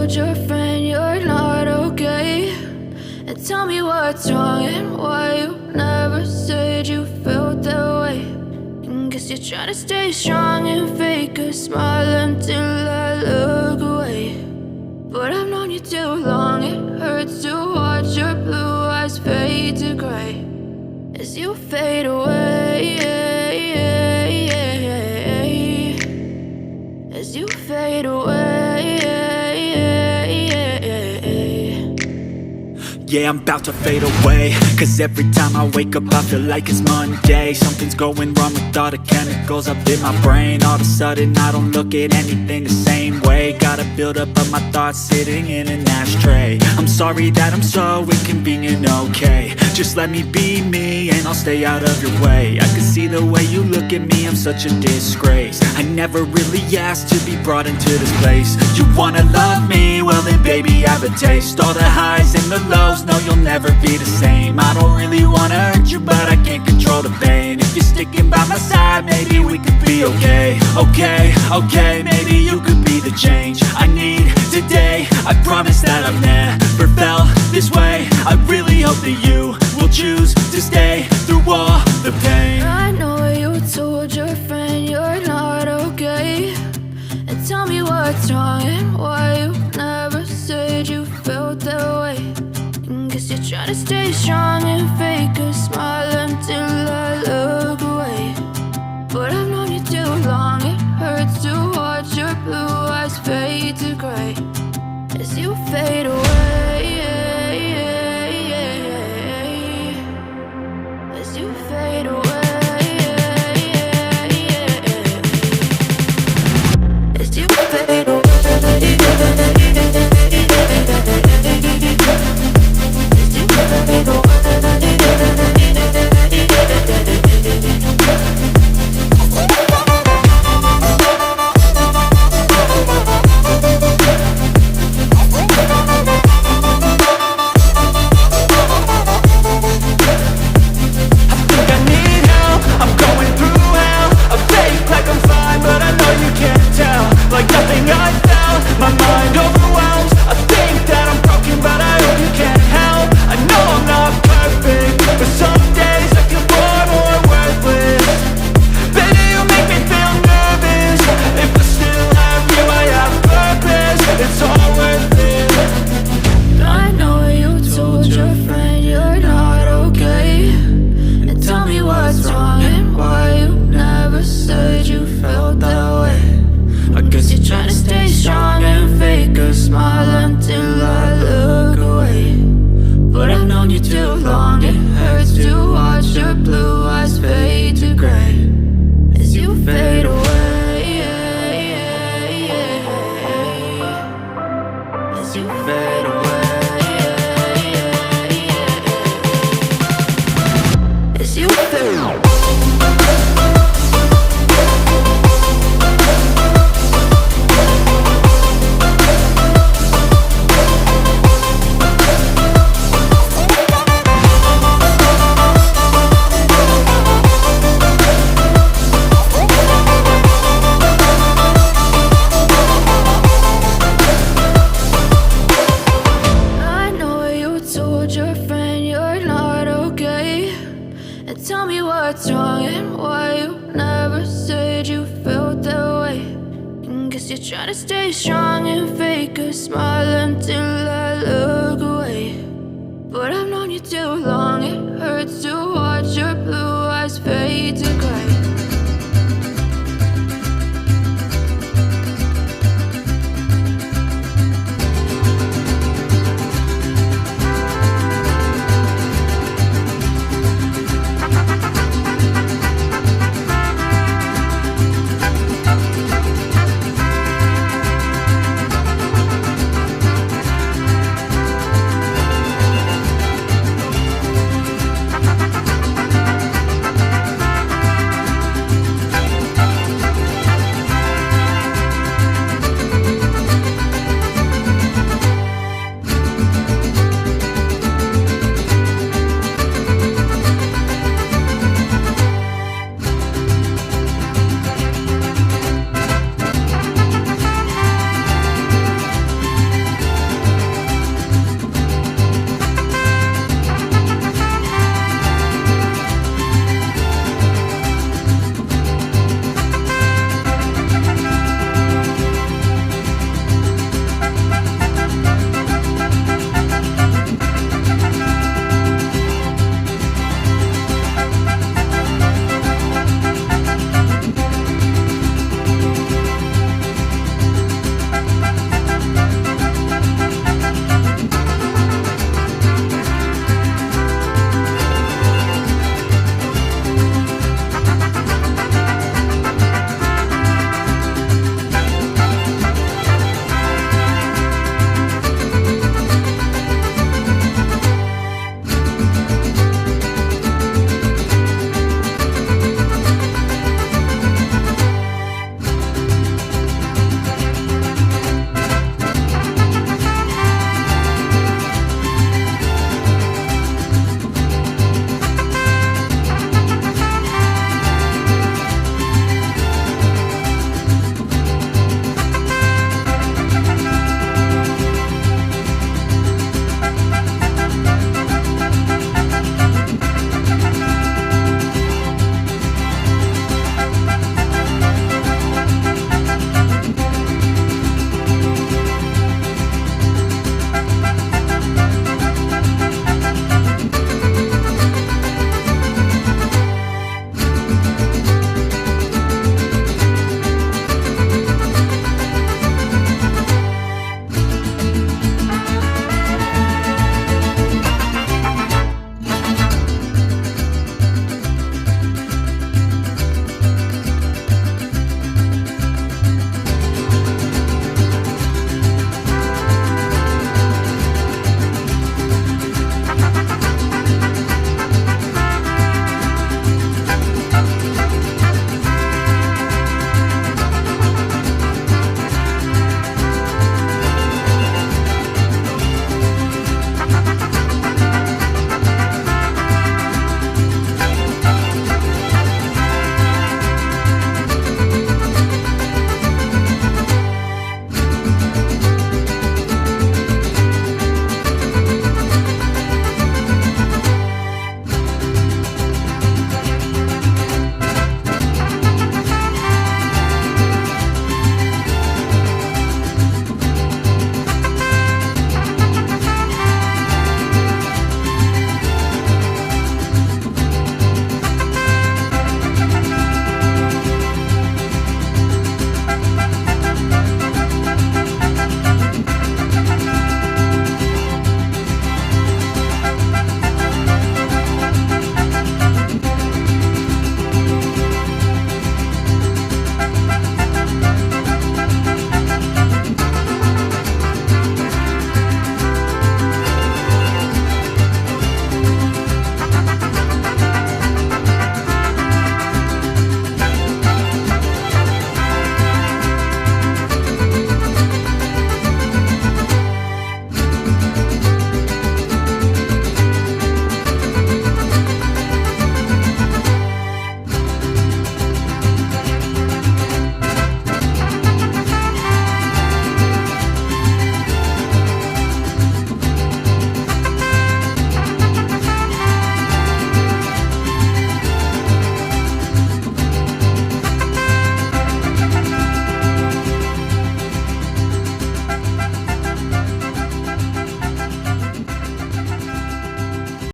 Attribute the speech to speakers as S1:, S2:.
S1: told your friend you're not okay? And tell me what's wrong and why you never said you felt that way. And guess you're trying to stay strong and fake a smile until I look away. But I've known you too long, it hurts to watch your blue eyes fade to gray as you fade away, as you fade away.
S2: Yeah, I'm about to fade away, cause every time I wake up I feel like it's Monday. Something's going wrong with all the chemicals up in my brain. All of a sudden I don't look at anything the same way. Got a buildup of my thoughts sitting in an ashtray. I'm sorry that I'm so inconvenient, okay? Just let me be me and I'll stay out of your way. I can see the way you look at me, I'm such a disgrace. I never really asked to be brought into this place. You wanna love me? Well then baby have a taste. All the highs and the lows, no you'll never be the same. I don't really wanna hurt you but I can't control the pain. If you're sticking by my side maybe we could be okay. Okay, maybe you could be the change I need today. I promise that I've never felt this way. I really hope that you will choose to stay through all the pain.
S1: I know you told your friend you're not okay. And tell me what's wrong and why you never said you felt that way. And guess you're trying to stay strong and fake a smile until I look away. But I've known you too long, it hurts to watch your blue eyes fade to gray as you fade away, as you fade away, as you fade away. Tell me what's wrong and why you never said you felt that way. And guess you're trying to stay strong and fake a smile until I look away. But I've known you too long, it hurts to watch your blue eyes fade to gray.